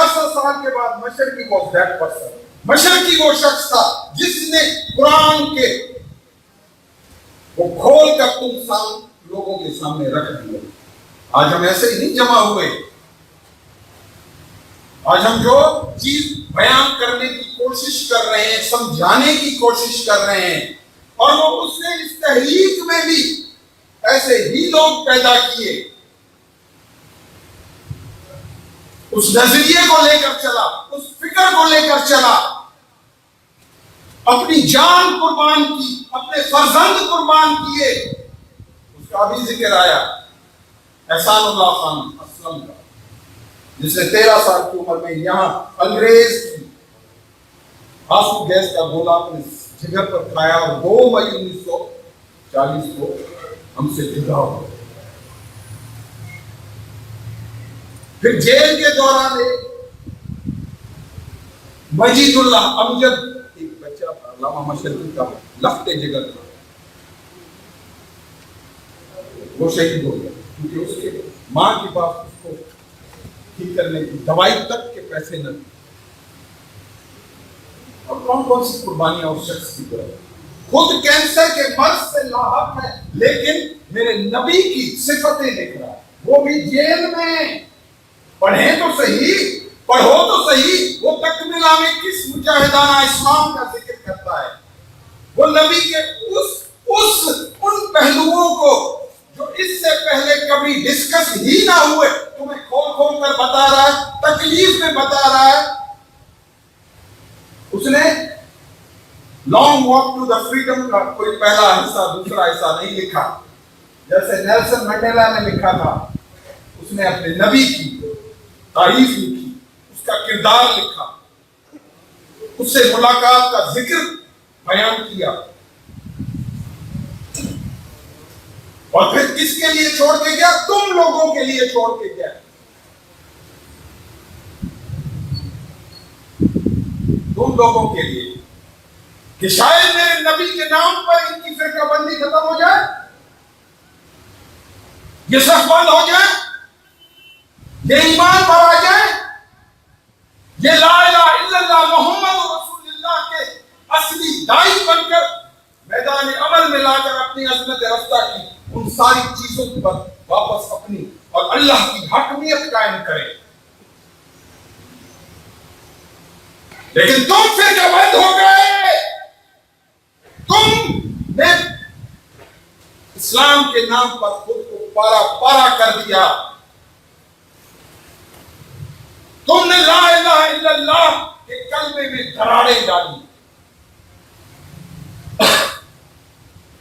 400 سال کے بعد مشرقی وہ دیٹ پرسن، مشرقی وہ شخص تھا جس نے قرآن کے وہ کھول کر تم لوگوں کے سامنے رکھ دیا۔ آج ہم ایسے ہی نہیں جمع ہوئے، آج ہم جو چیز بیان کرنے کی کوشش کر رہے ہیں، سمجھانے کی کوشش کر رہے ہیں، اور وہ اس نے اس تحریک میں بھی ایسے ہی لوگ پیدا کیے، اس نظریے کو لے کر چلا، اس فکر کو لے کر چلا، اپنی جان قربان کی، اپنے فرزند قربان کیے۔ اس کا بھی ذکر آیا احسان اللہ خان اسلم کا، جس نے 13 سال کی عمر میں یہاں انگریز کی آنسو گیس کا گولا اپنے جگر پر کھایا اور 2 مئی 1940 کو ہم سے جدا ہو۔ پھر جیل کے دوران مجید اللہ امجد، ایک بچہ تھا علامہ مشرقی کا لخت جگر تھا، وہ شہید ہو گیا کیونکہ اس کے ماں کے پاس اس کو ٹھیک کرنے کی دوائی تک کے پیسے نہ تھے۔ اور کون سی قربانیاں اس شخص کی طرف، خود کینسر کے مرض سے لاحق ہے لیکن میرے نبی کی صفتیں دیکھ رہا ہے، وہ بھی جیل میں۔ پڑھیں تو صحیح، پڑھو تو صحیح، وہ تکملہ میں کس مجاہدانہ اسلام کا ذکر کرتا ہے، وہ نبی کے ان پہلوؤں کو جو اس سے پہلے کبھی ڈسکس ہی نہ ہوئے تمہیں کھول کھول کر بتا رہا ہے، تکلیف میں بتا رہا ہے۔ اس نے long walk to the freedom کا کوئی پہلا حصہ دوسرا حصہ نہیں لکھا، جیسے نیلسن منڈیلا نے لکھا تھا۔ اس نے اپنے نبی کی تعریف لکھی، اس کا کردار لکھا، اس سے ملاقات کا ذکر بیان کیا، اور پھر کس کے لیے چھوڑ کے گیا؟ تم لوگوں کے لیے چھوڑ کے گیا۔ تم لوگوں کے لیے، کہ شاید میرے نبی کے نام پر ان کی فرقہ بندی ختم ہو جائے، یہ صف بند ہو جائے، یہ ایمان پر آ جائے، یہ لا الہ الا اللہ محمد رسول اللہ کے اصلی داعی بن کر میدان عمل میں لا کر اپنی عظمت رفتہ کی ان ساری چیزوں پر واپس اپنی اور اللہ کی حاکمیت قائم کرے۔ لیکن تم فرقہ بند ہو گئے، تم نے اسلام کے نام پر خود کو پارا پارا کر دیا، تم نے لا الہ الا اللہ کے کلمے میں دراڑیں ڈالی،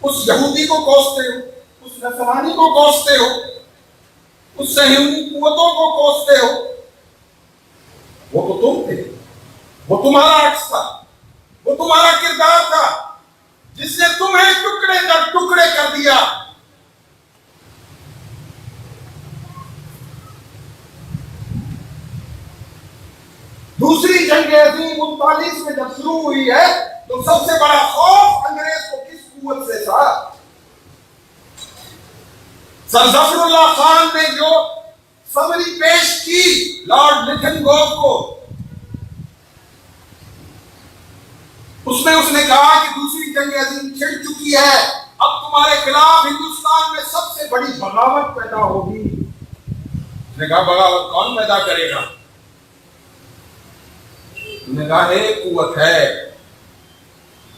اس یہودی کو کوستے ہو، اس نصرانی کو کوستے ہو، اس صہیونی قوتوں کو کوستے ہو۔ وہ تو تم تھے، وہ تمہارا عکس تھا، وہ تمہارا کردار تھا جس نے تمہیں ٹکڑے در ٹکڑے کر دیا۔ دوسری جنگ عظیم 39 میں جب شروع ہوئی ہے تو سب سے بڑا خوف انگریز کو کس قوت سے تھا؟ سر ظفر اللہ خان نے جو سمری پیش کی لارڈ لٹن گو کو، اس نے کہا کہ دوسری جنگ عظیم چھڑ چکی ہے، اب تمہارے خلاف ہندوستان میں سب سے بڑی بغاوت پیدا ہوگی۔ اس نے کہا بغاوت کون پیدا کرے گا؟ انہوں نے کہا ایک قوت ہے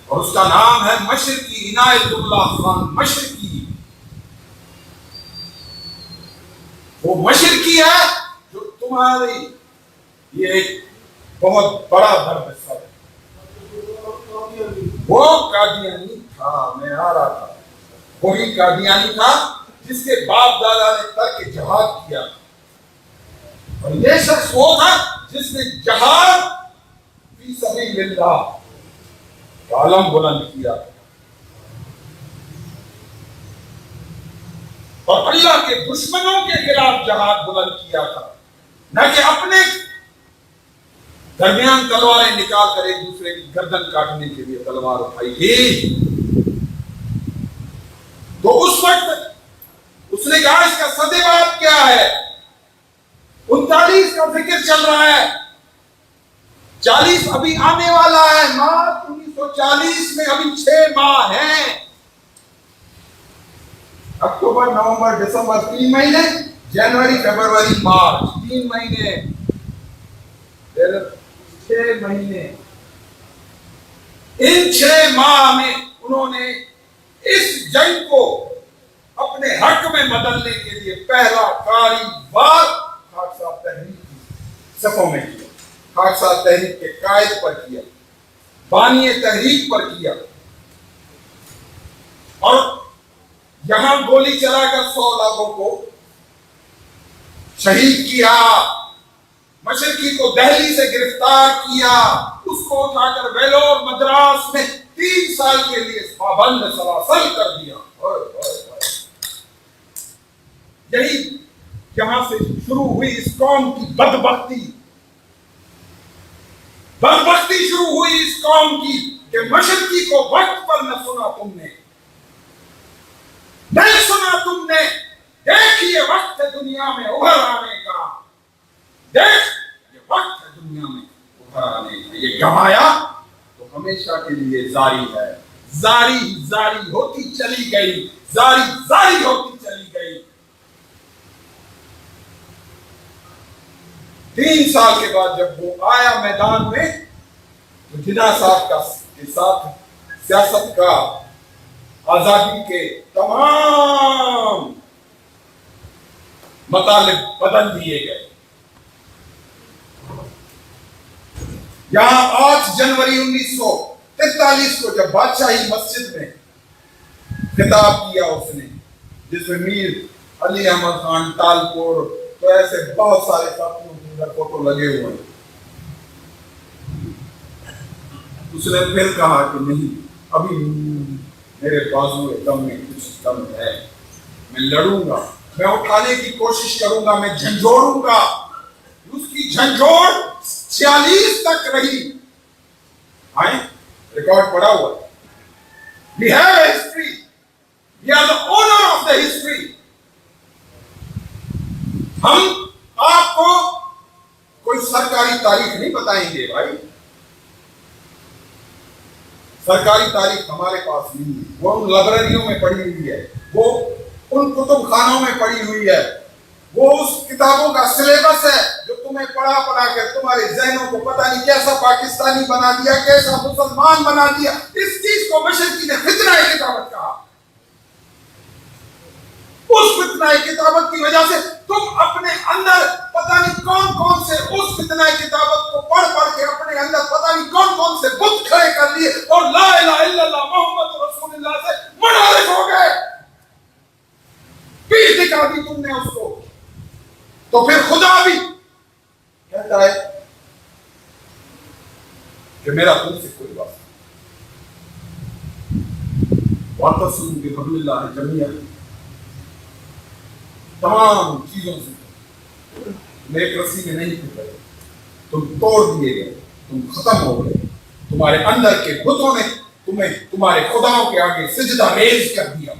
اور اس کا نام ہے مشرقی عنایت اللہ خان مشرقی۔ وہ مشرقی ہے جو تمہاری یہ ایک بہت بڑا درد ہے۔ وہ قادیانی تھا، میں آ رہا تھا، وہی قادیانی تھا جس کے باپ دادا نے ترک جہاد کیا، اور یہ شخص وہ تھا جس نے جہاد فی سبیل اللہ کا علم بلند کیا اور اللہ کے دشمنوں کے خلاف جہاد بلند کیا تھا، نہ کہ اپنے درمیان تلواریں نکال کر ایک دوسرے کی گردن کاٹنے کے لیے تلوار اٹھائی تھی۔ تو اس وقت اس نے کہا اس کا صد بات کیا ہے؟ 39 کا ذکر چل رہا ہے، 40 ابھی آنے والا ہے، مارچ 1940 میں ابھی 6 ماہ ہیں، اکتوبر نومبر دسمبر 3 مہینے، جنوری فروری مارچ 3 مہینے، پھر 6 مہینے۔ ان 6 ماہ میں انہوں نے اس جنگ کو اپنے حق میں بدلنے کے لیے پہلا کاری بار خاکسار تحریک کی صفوں میں کیا، خاکسار تحریک کے قائد پر کیا، بانی تحریک پر کیا، اور یہاں گولی چلا کر 100 لوگوں کو شہید کیا، مشرقی کو دہلی سے گرفتار کیا، اس کو اٹھا کر ویلور مدراس میں 3 سال کے لیے پابند سلاسل کر دیا۔ یہی یہاں سے شروع ہوئی اس قوم کی بدبختی شروع ہوئی اس قوم کی کہ مشرقی کو وقت پر نہ سنا تم نے، نہیں سنا تم نے۔ دیکھ یہ وقت ہے دنیا میں ابھر آنے کا، دیکھ یہ وقت ہے دنیا میں ابھر آنے کا، یہ گوایا تو ہمیشہ کے لیے جاری ہے، جاری ہوتی چلی گئی، جاری ہوتی چلی گئی۔ 3 سال کے بعد جب وہ آیا میدان میں تو جناح صاحب کے ساتھ سیاست کا، آزادی کے تمام مطالب بدل دیے گئے۔ یہاں 8 جنوری 1943 کو جب بادشاہی مسجد میں خطاب کیا اس نے، جس میں میر علی احمد خان تالپور تو ایسے بہت سارے ساتھیوں کے اندر فوٹو لگے ہوئے ہیں، اس نے پھر کہا کہ نہیں، ابھی میرے بازو دم میں کچھ دم ہے، میں لڑوں گا، میں اٹھانے کی کوشش کروں گا، میں جھنجھوڑوں گا۔ اس کی جھنجھوڑ 46 تک رہی۔ آئیں ریکارڈ پڑا ہوا ہے۔ We have a history. We are the owner of the history. ہم آپ کو کوئی سرکاری تاریخ نہیں بتائیں گے بھائی، سرکاری تاریخ ہمارے پاس نہیں ہے، وہ ان لائبریریوں میں پڑی ہوئی ہے، وہ ان کتب خانوں میں پڑی ہوئی ہے، وہ اس کتابوں کا سلیبس ہے جو تمہیں پڑھا کر تمہارے ذہنوں کو پتہ نہیں کیسا پاکستانی بنا دیا، کیسا مسلمان بنا دیا۔ اس چیز کو مشرقی نے فتنہ کتابت کہا۔ اس فتنہ کتابت کی وجہ سے تم اپنے اندر پتہ نہیں کون سے اس فتنہ کتابت کو پڑھ کے اپنے اندر پتہ نہیں کون سے بت کھڑے کر لیے اور لا الہ الا اللہ محمد رسول اللہ سے منحرف ہو گئے۔ پیٹھ دکھا دی تم نے اس کو، تو پھر خدا بھی کہتا ہے کہ میرا تم سے کوئی بات نہیں، واعتصموا بحبل اللہ جمیعا، تمام چیزوں سے تم ایک رسی میں نہیں پھر گئے، تم توڑ دیے گئے، تم ختم ہو گئے، تمہارے اندر کے بتوں نے تمہیں تمہارے خداؤں کے آگے سجدہ ریز کر دیا۔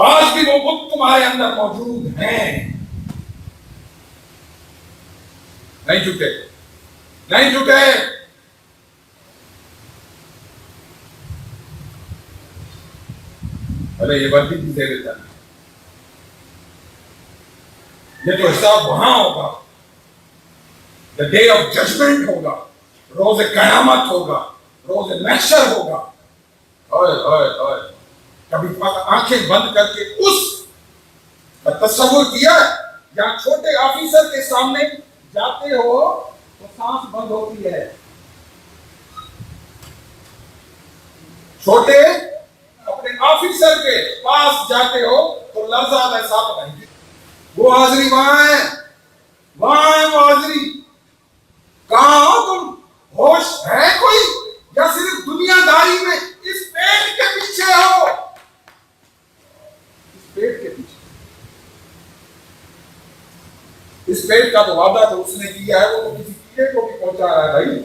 آج بھی وہ بت تمہارے اندر موجود ہیں، نہیں جھکے، نہیں جھکے۔ ارے یہ وردی بھی دے دیتا ہے، یہ تو حساب وہاں ہوگا، the day of judgment ہوگا، روز قیامت ہوگا، روز محشر ہوگا۔ کبھی آنکھیں بند کر کے اس کا تصور کیا، یا چھوٹے آفیسر کے سامنے جاتے ہو تو سانس بند ہوتی ہے، چھوٹے اپنے آفیسر کے پاس جاتے ہو تو لرزہ احساس نہیں۔ وہ حاضری وہاں ہے وہ حاضری، کہاں ہو تم؟ ہوش ہے کوئی یا صرف دنیا داری میں اس پیٹ کے پیچھے ہو؟ اس پیٹ کے پیچھے، اس پیٹ کا تو وعدہ تو اس نے کیا ہے، وہ تو کسی کیڑے کو بھی پہنچا رہا ہے بھائی۔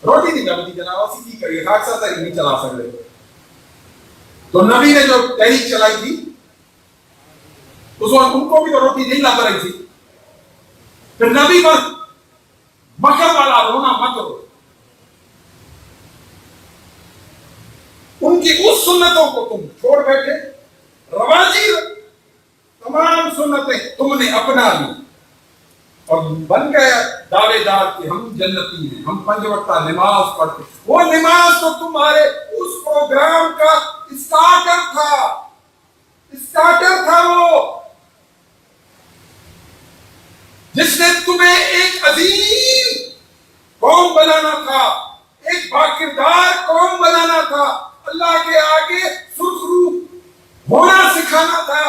روٹی نہیں ملتی جناب، اسی کی کریے، خاکسار تحریک نہیں چلا سکتے۔ تو نبی نے جو تحریک چلائی تھی اس وقت ان کو بھی تو روٹی نہیں لگ رہی تھی، پھر نبی پر مکر والا رونا مت رو. ان کی اس سنتوں کو تم چھوڑ بیٹھے, رواجی تمام سنتیں تم نے اپنا لی اور بن گیا دعوے دار کہ ہم جنتی ہیں, ہم 5 وقتہ نماز پڑھتے. وہ نماز تو تمہارے اس پروگرام کا اسٹارٹر تھا وہ, جس نے تمہیں ایک عظیم قوم بنانا تھا, ایک باکردار قوم بنانا تھا, اللہ کے آگے سرخرو ہونا سکھانا تھا.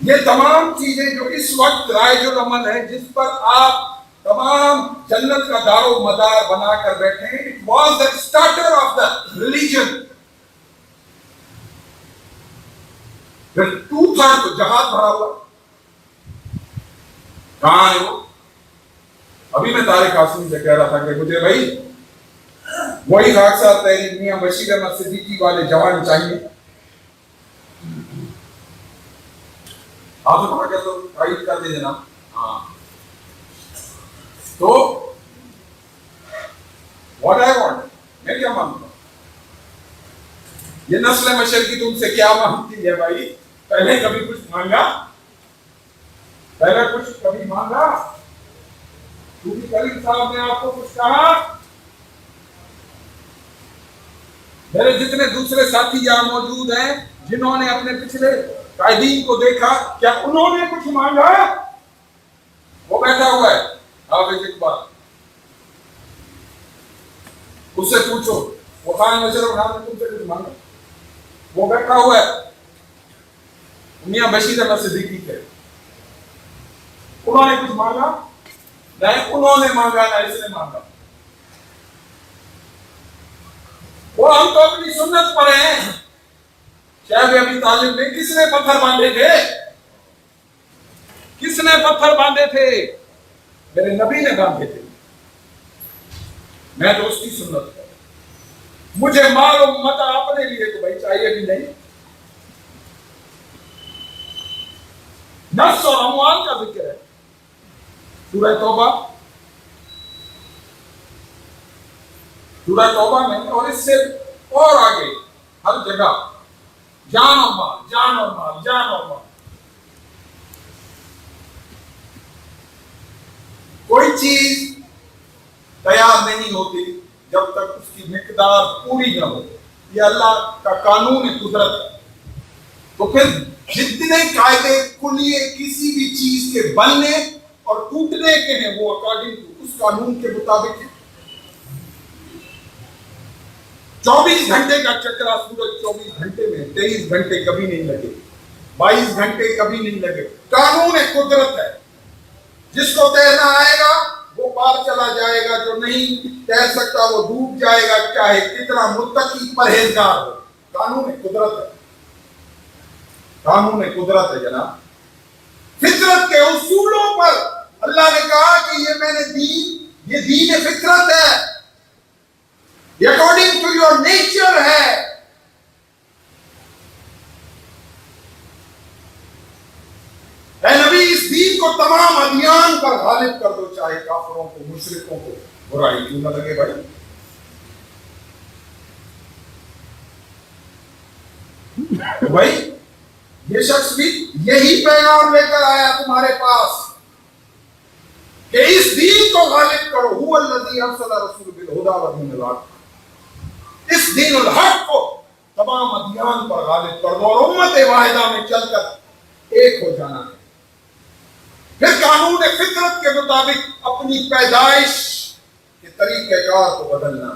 یہ تمام چیزیں جو اس وقت رائج العمل ہیں, جس پر آپ تمام جنت کا دار و مدار بنا کر بیٹھے ہیں, it was the starter of the religion. پھر ٹوٹا تو جہاد بھرا ہوا, کہاں ہے وہ؟ ابھی میں طارق قاسمی سے کہہ رہا تھا کہ مجھے بھائی وہی خاکسار تحریک میاں بشیر احمد صدیقی والے جوان چاہیے. آپ تو کیا تو تائید کر دیں جناب. ہاں تو واٹ آئی وانٹ, میں کیا مانگتا ہوں, یہ نسل مشر کی تم سے کیا مانگتی ہے بھائی؟ پہلے کبھی کچھ مانگا؟ کبھی مانگا؟ کیونکہ کریم صاحب نے آپ کو کچھ کہا؟ میرے جتنے دوسرے ساتھی یہاں موجود ہیں جنہوں نے اپنے پچھلے قائدین کو دیکھا, کیا انہوں نے کچھ مانگا؟ وہ بیٹھا ہوا ہے حافظ اقبال, اس سے پوچھو, وہ خان مشرف خان نے تم سے کچھ مانگا؟ وہ بیٹھا ہوا ہے میاں بشیر احمد صدیقی کے, انہوں نے کچھ مانگا؟ نہیں انہوں نے مانگا نہ اس نے مانگا. وہ ہم تو اپنی سنت پر ہیں. شاید ابی طالب نے کس نے پتھر باندھے تھے؟ کس نے پتھر باندھے تھے؟ میرے نبی نے باندھے تھے. میں تو اس کی سنت پر, مجھے مال و متاع اپنے لیے تو بھائی چاہیے بھی نہیں. نفس اور اموال کا ذکر ہے سورہ توبہ میں, اور اس سے اور آگے ہر جگہ جان اور مال, جان اور مال, جان اور مال. کوئی چیز تیار نہیں ہوتی جب تک اس کی مقدار پوری نہ ہو. یہ اللہ کا قانون قدرت ہے. تو پھر جتنے قاعدے کلیے کسی بھی چیز کے بننے اور ٹوٹنے کے ہیں وہ اکارڈنگ ٹو اس قانون کے مطابق ہے. 24 گھنٹے کا چکرا سورج 24 گھنٹے میں 23 گھنٹے کبھی نہیں لگے, 22 گھنٹے کبھی نہیں لگے. قانون قدرت ہے. جس کو تیرنا آئے گا وہ پار چلا جائے گا, جو نہیں تیر سکتا وہ ڈوب جائے گا, چاہے کتنا متقی پرہیزگار ہو. قانون قدرت ہے, قانون قدرت ہے جناب. فطرت کے اصولوں پر اللہ نے کہا کہ یہ میں نے دین, یہ دین فطرت ہے, یہ اکارڈنگ ٹو یور نیچر ہے. اے نبی اس دین کو تمام ادیان پر غالب کر دو, چاہے کافروں کو, مشرکوں کو برائی کیوں نہ لگے بھائی. بھائی یہ شخص بھی یہی پیغام لے کر آیا تمہارے پاس کہ اس دین کو غالب کرو. هو الذی ارسل رسول بالہدی ودین الحق, اس دین الحق کو تمام ادیان پر غالب کر دو اور امت واحدہ میں چل کر ایک ہو جانا ہے. پھر قانون فطرت کے مطابق اپنی پیدائش کے طریقہ کار کو بدلنا.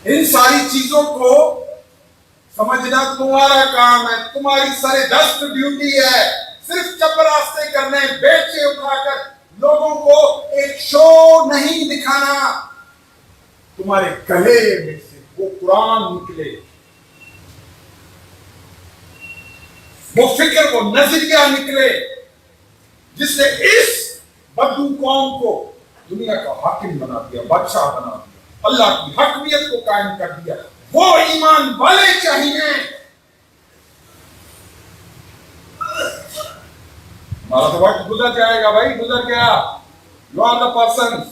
ان ساری چیزوں کو سمجھنا تمہارا کام ہے, تمہاری سر دست ڈیوٹی ہے. صرف چپراستے کرنے, بیچے اٹھا کر لوگوں کو ایک شو نہیں دکھانا. تمہارے گلے میں سے وہ قرآن نکلے, وہ فکر, وہ نظریہ نکلے جس نے اس بدو قوم کو دنیا کا حاکم بنا دیا, بادشاہ بنا دیا, اللہ کی حکمیت کو قائم کر دیا. وہ ایمان والے چاہیے. تمہارا تو وقت گزر جائے گا بھائی، گزر گیا. You are the person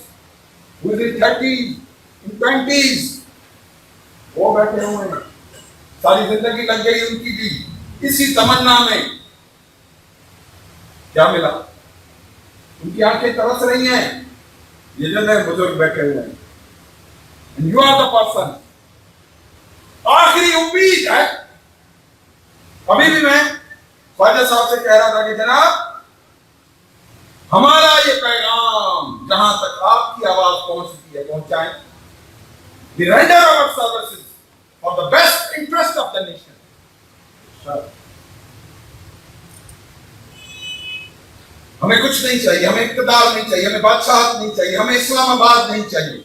who is in 30s, in 20s. وہ بیٹھے ہوئے ہیں، ساری زندگی لگ گئی ان کی بھی اسی تمنا میں. کیا ملا؟ ان کی آنکھیں ترس رہی ہیں، یہ جو نئے بزرگ بیٹھے ہوئے ہیں. And you are the person. آخری امید ہے. ابھی بھی میں خواجہ صاحب سے کہہ رہا تھا کہ جناب ہمارا یہ پیغام جہاں تک آپ کی آواز پہنچ سکتی ہے پہنچائیں. We render our services for the best interest of the nation. ہمیں کچھ نہیں چاہیے، ہمیں اقتدار نہیں چاہیے، ہمیں بادشاہت نہیں چاہیے، ہمیں اسلام آباد نہیں چاہیے.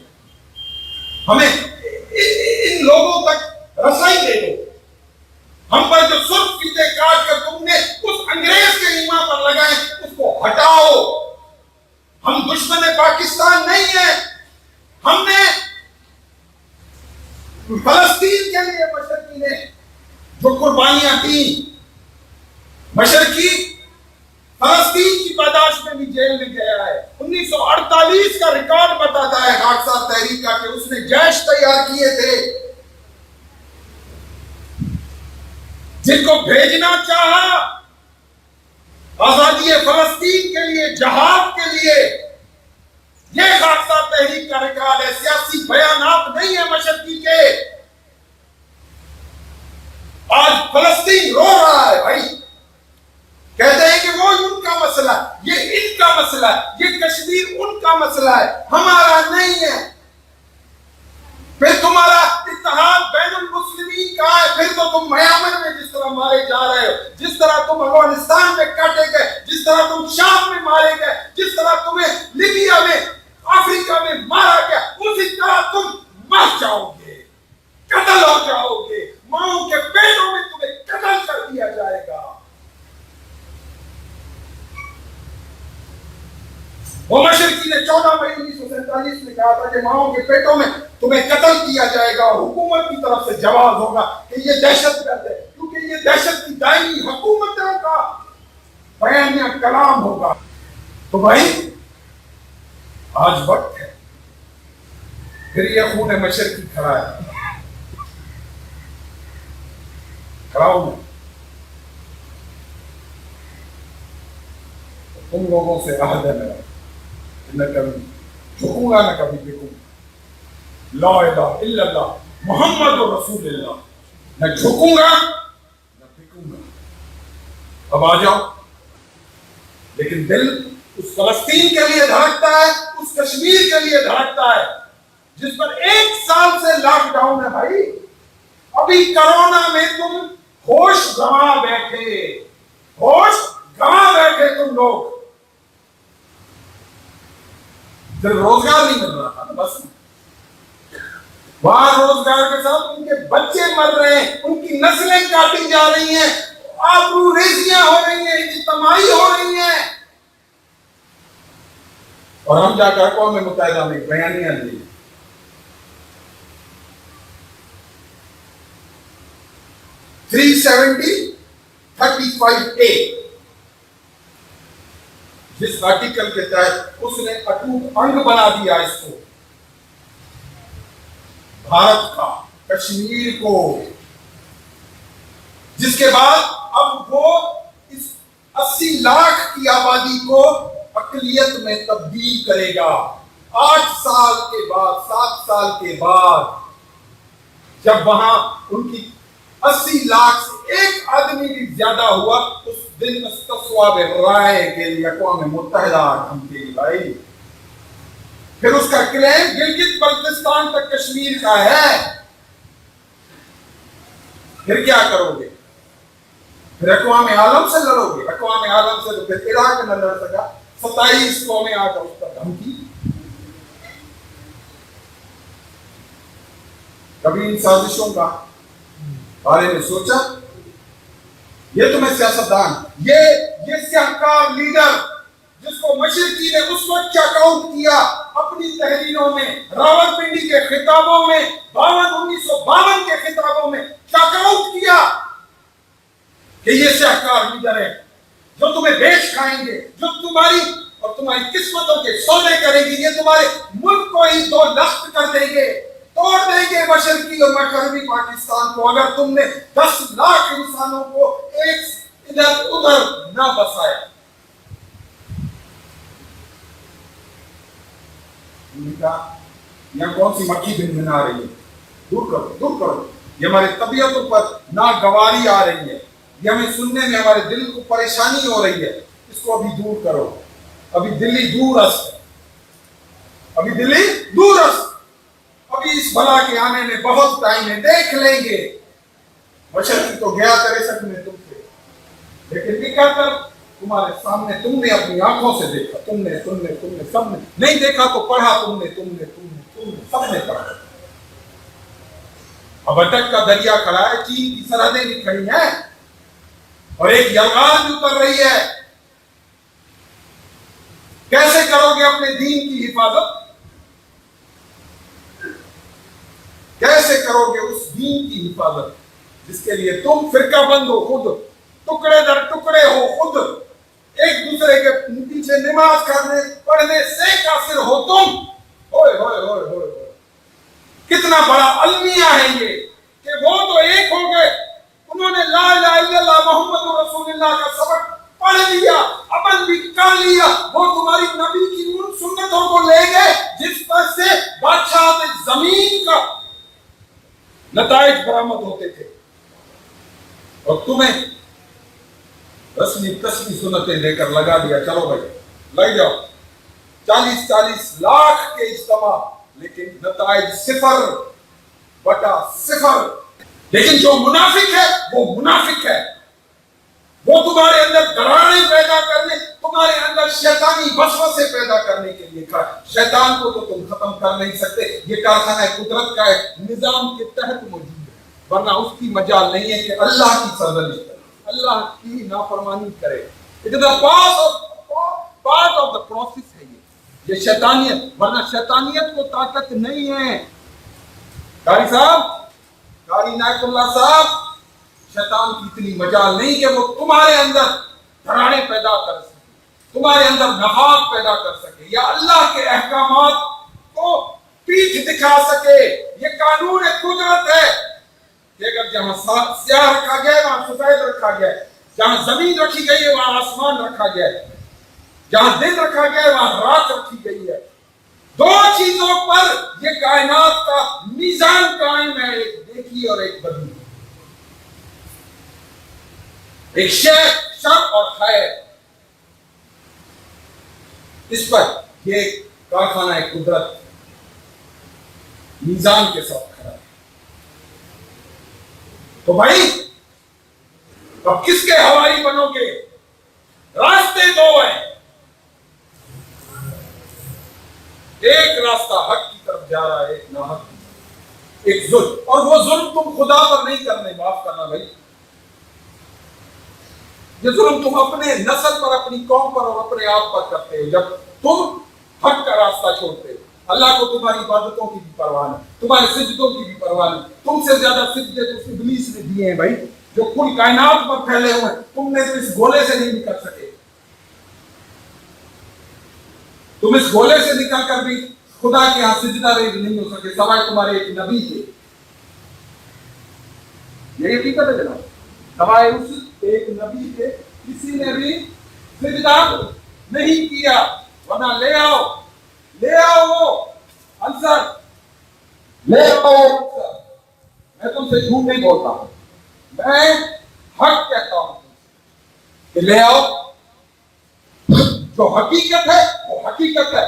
ہمیں ان لوگوں تک رسائی دے دو. ہم پر جو سرخ فیتے کاٹ کر تم نے اس انگریز کے ایمان پر لگائے اس کو ہٹاؤ. ہم دشمن پاکستان نہیں ہیں. ہم نے فلسطین کے لیے مشرقی نے جو قربانیاں دی، مشرقی فلسطین کی پاداش میں بھی جیل میں گیا ہے. 1948 کا ریکارڈ بتاتا ہے خاکسار تحریک کا کہ اس نے جیش تیار کیے تھے جن کو بھیجنا چاہا آزادی فلسطین کے لیے، جہاد کے لیے. یہ خاکسار تحریک کا ریکارڈ ہے، سیاسی بیانات نہیں ہے مشرقی کے. آج فلسطین رو رہا ہے بھائی، کہتے ہیں کہ وہ ان کا مسئلہ ہے، یہ ان کا مسئلہ ہے، یہ کشمیر ان کا مسئلہ ہے، ہمارا نہیں ہے. پھر تمہارا اتحاد بین المسلمین کا ہے. پھر تو تم میامن میں جس طرح مارے جا رہے ہو، جس طرح تم افغانستان میں کاٹے گئے، جس طرح تم شام میں مارے گئے، جس طرح تمہیں لیبیا میں، افریقہ میں مارا گیا، اسی طرح تم مر جاؤ گے، قتل ہو جاؤ گے. ماؤں کے پیٹوں میں تمہیں قتل کر دیا جائے گا. وہ مشرقی نے 14 مئی 1947 میں کہا تھا کہ ماؤں کے پیٹوں میں تمہیں قتل کیا جائے گا اور حکومت کی طرف سے جواب ہوگا کہ یہ دہشت گرد ہے، کیونکہ یہ دہشت کی دائمی حکومتوں کا بیانیہ کلام ہوگا. تو بھائی آج وقت ہے، پھر یہ خون مشرقی کھڑا ہے. کھڑا ہوں میں تم لوگوں سے عہد ہے میرا، نہ کبھی جھکوں گا نہ کبھی بکوں گا. لا الہ الا اللہ محمد رسول اللہ. نہ جھکوں گا نہ بکوں گا. اب آ جاؤ. لیکن دل اس فلسطین کے لیے دھڑکتا ہے، اس کشمیر کے لیے دھڑکتا ہے جس پر 1 سال سے لاک ڈاؤن ہے. بھائی ابھی کرونا میں تم ہوش گنوا بیٹھے، ہوش گنوا بیٹھے تم لوگ. صرف روزگار نہیں مل رہا تھا بس، وہاں روزگار کے ساتھ ان کے بچے مر رہے ہیں، ان کی نسلیں کاٹی جا رہی ہیں، آبرو ریزیاں ہو رہی ہیں، اجتماعی ہو رہی ہیں. اور ہم جا کر اقوام متحدہ میں بیانیاں دی. (370)35A جس آرٹیکل کے تحت اس نے اٹوٹ انگ بنا دیا اس کو، بھارت کا، کشمیر کو، جس کے بعد اب وہ اس 80 لاکھ کی آبادی کو اقلیت میں تبدیل کرے گا. 8 سال کے بعد، 7 سال کے بعد، جب وہاں ان کی 80 لاکھ سے ایک آدمی بھی زیادہ ہوا، اس دن استصواب رائے کے لیے اقوام متحدہ ہم کے لیے بھائی. پھر اس کا کلیم گلگت بلتستان تک کشمیر کا ہے. پھر کیا کرو گے؟ پھر اقوام عالم سے لڑو گے. اقوام عالم سے تو پھر عراق نہ لڑ سکا. 27 قومیں آ کر اس پر دھمکی. کبھی ان سازشوں کا بارے میں سوچا؟ یہ تمہیں سیاستدان، یہ سیاہکار لیڈر جس کو مشرقی نے اس وقت چیک آؤٹ کیا اپنی تحریروں میں، راولپنڈی کے خطابوں میں، 1952 کے خطابوں میں چیک آؤٹ کیا کہ یہ سیاہکار لیڈر ہے. جو تمہیں بیچ کھائیں گے، جو تمہاری اور تمہاری قسمتوں کے سودے کریں گے، یہ تمہارے ملک کو ہی دو لخت کر دیں گے، توڑ دیں گے مشرقی اور مغربی پاکستان کو، اگر تم نے 10 لاکھ انسانوں کو ایک ادھر ادھر نہ بسایا۔ انہوں نے کہا یہاں کون سی مکھی بن بنا رہی ہے، دور کرو دور کرو، یہ ہماری طبیعتوں پر ناگواری آ رہی ہے، یہ ہمیں سننے میں ہمارے دل کو پریشانی ہو رہی ہے، اس کو ابھی دور کرو، ابھی دلی دور است ہے، ابھی دلی دور است، ابھی اس بلا کے آنے میں بہت ٹائم ہے، دیکھ لیں گے۔ مشرقی تو گیا تریسٹھ میں تم سے، لیکن نکل کر تمہارے سامنے تم نے اپنی آنکھوں سے دیکھا، تم نے سب نے نہیں دیکھا تو پڑھا، تم نے سب نے پڑھا۔ اب اٹک کا دریا کھڑا ہے، چین کی سرحدیں بھی کھڑی ہیں، اور ایک یلغار بھی اتر رہی ہے۔ کیسے کرو گے اپنے دین کی حفاظت؟ کیسے کرو گے اس دین کی حفاظت جس کے لیے تم فرقہ بند ہو، خود ٹکڑے در ٹکڑے ہو، خود ایک دوسرے کے پیچھے نماز پڑھنے سے کافر ہو تم؟ ہوئے ہوئے ہوئے ہوئے ہوئے، کتنا بڑا المیہ ہے یہ کہ وہ تو ایک ہو گئے، انہوں نے لا الہ الا اللہ محمد رسول اللہ کا سبق پڑھ لیا، عمل بھی کر لیا، وہ تمہاری نبی کی ان سنتوں کو لے گئے جس پر سے بادشاہ زمین کا نتائج برآمد ہوتے تھے، اور تمہیں رسمی قسمی سنتیں لے کر لگا دیا، چلو بھائی لگ جاؤ، 40 لاکھ کے اجتماع، لیکن نتائج 0/0۔ لیکن جو منافق ہے وہ منافق ہے، وہ تمہارے اندر ڈرانے پیدا کرنے، تمہارے اندر شیطانی وسوسے پیدا کرنے کے لیے کہا۔ شیطان کو تو تم ختم کر نہیں سکتے، یہ کارخانہ قدرت کا ایک نظام کے تحت موجود ہے، ورنہ اس کی مجال نہیں ہے کہ اللہ کی سرزنش کرے، اللہ کی نافرمانی کرے۔ It is a part of the process ہے یہ شیطانیت، ورنہ شیطانیت کو طاقت نہیں ہے۔ قاری صاحب، قاری عنایت اللہ صاحب، شیطان کی اتنی مجال نہیں کہ وہ تمہارے اندر گھرانے پیدا کر سکے، تمہارے اندر نفاق پیدا کر سکے، یا اللہ کے احکامات کو پیٹھ دکھا سکے۔ یہ قانون قدرت ہے کہ اگر جہاں سیاہ رکھا گیا ہے وہاں سفید رکھا گیا ہے، جہاں زمین رکھی گئی ہے وہاں آسمان رکھا گیا ہے، جہاں دن رکھا گیا ہے وہاں رات رکھی گئی ہے۔ دو چیزوں پر یہ کائنات کا میزان قائم ہے، ایک نیکی اور ایک بدی، ایک شر اور خیر۔ اس پر یہ کارخانہ قدرت میزان کے ساتھ کھڑا ہے۔ تو بھائی اب کس کے حواری بنو گے؟ راستے دو ہیں، ایک راستہ حق کی طرف جا رہا ہے، ایک ناحق کی طرف، ایک ظلم، اور وہ ظلم تم خدا پر نہیں کرنے، معاف کرنا بھائی، یہ ظلم تم اپنے نسل پر، اپنی قوم پر اور اپنے آپ پر کرتے ہو جب تم حق کا راستہ چھوڑتے ہو۔ اللہ کو تمہاری عبادتوں کی بھی پرواہ نہیں، تمہارے سجدوں کی بھی پرواہ نہیں، تم سے زیادہ سجدے تو ابلیس نے دیے ہیں بھائی، جو کل کائنات پر پھیلے ہوئے ہیں، تم نے تو اس گولے سے نہیں نکل سکے، تم اس گولے سے نکل کر بھی خدا کے ہاں سجدہ ریز نہیں ہو سکے سوائے تمہارے ایک نبی کے۔ یہ حقیقت ہے جناب، سوائے اس ایک نبی کے کسی نے بھی سجدہ نہیں کیا، ورنہ لے آؤ وہ انصر، لے آؤ انصر، میں تم سے جھوٹ نہیں بولتا ہوں، میں حق کہتا ہوں کہ لے آؤ، جو حقیقت ہے وہ حقیقت ہے۔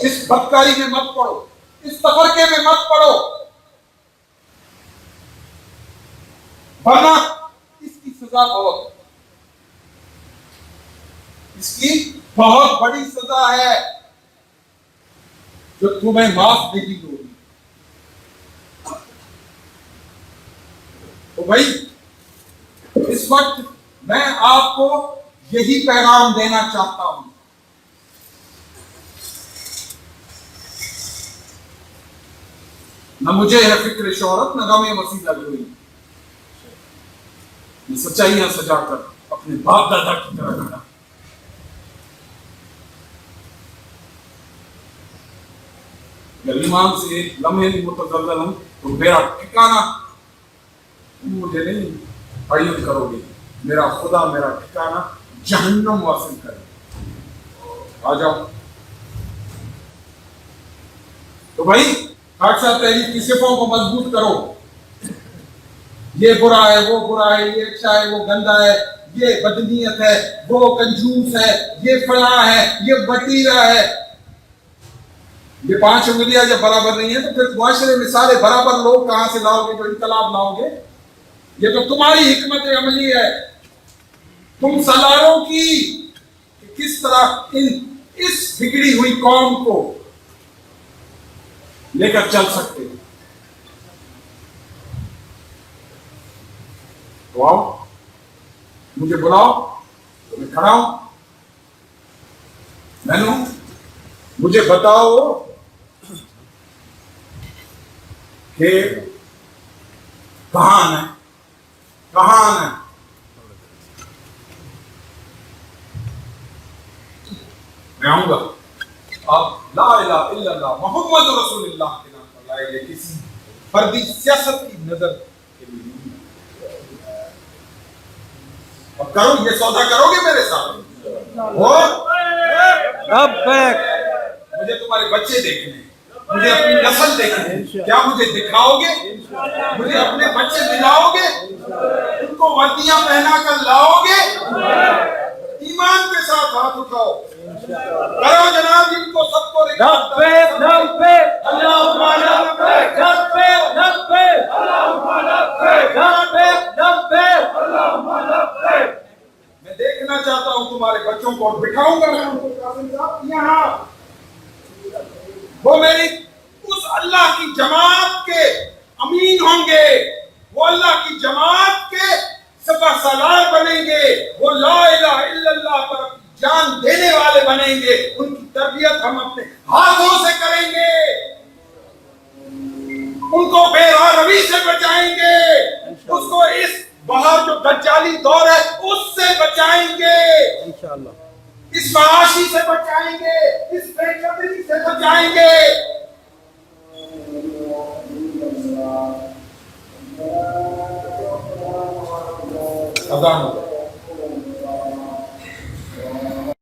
اس بدکاری میں مت پڑو، اس تفرقے میں مت پڑو، ورنہ اس کی سزا بہت، اس کی بہت بڑی سزا ہے جو تمہیں معاف نہیں ہوگی۔ تو بھائی اس وقت میں آپ کو یہی پیغام دینا چاہتا ہوں، نہ مجھے ہے فکر شہرت، نہ غم مسیح لگ ہوئی، یہ سچائیاں سجا کر اپنے باپ دادا کی طرح کھڑا. اگر ایمان سے ایک لمحے بھی متزلزل ہوں تو میرا ٹھکانہ تم مجھے نہیں تعین کرو گے. میرا خدا میرا ٹھکانہ جہنم واصل کرے. آ جاؤ. تو بھائی خاکسا تحریک کی صفوں کو مضبوط کرو. یہ برا ہے، وہ برا ہے، یہ اچھا ہے، وہ گندا ہے، یہ بدنیت ہے، وہ کنجوس ہے، یہ فلاں ہے، یہ بٹیرا ہے. یہ 5 انگلیاں جب برابر نہیں ہیں تو پھر معاشرے میں سارے برابر لوگ کہاں سے لاؤ گے جو انقلاب لاؤ گے؟ یہ تو تمہاری حکمت عملی ہے تم سالاروں کی، کس طرح اس بگڑی ہوئی قوم کو لے کر چل سکتے. تو آؤ مجھے بلاؤ، میں کھڑا ہوں. بہنوں مجھے بتاؤ کہ کہاں آنا ہے، کہاں آنا ہے؟ میں آؤں گا. آپ لا الہ الا اللہ محمد رسول اللہ کے نام پر لائے گے، کسی فردی سیاست کی نظر کے لیے نہیں. اب کرو یہ سودا کرو گے میرے ساتھ. مجھے تمہارے بچے دیکھنے، مجھے اپنی نسل دیکھنے. کیا مجھے دکھاؤ گے؟ مجھے اپنے بچے دلاؤ گے؟ ان کو وردیاں پہنا کر لاؤ گے؟ ایمان کے ساتھ ہاتھ اٹھاؤ. کرو جناب ان کو سب کو میں دیکھنا چاہتا ہوں تمہارے بچوں کو اور بٹھاؤں گا میں ان کو قاسم صاحب یہاں. وہ میری اس اللہ کی جماعت کے امین ہوں گے، وہ اللہ کی جماعت کے سپہ سالار بنیں گے، وہ لا الہ الا اللہ پر جان دینے والے بنیں گے. ان کی تربیت ہم اپنے ہاتھوں سے کریں گے، ان کو بے راہ روی سے بچائیں گے، اس کو اس باہر جو دجالی دور ہے اس سے بچائیں گے، انشاءاللہ اس معاشی سے بچائیں گے، اس بے قدری سے بچائیں گے. اذان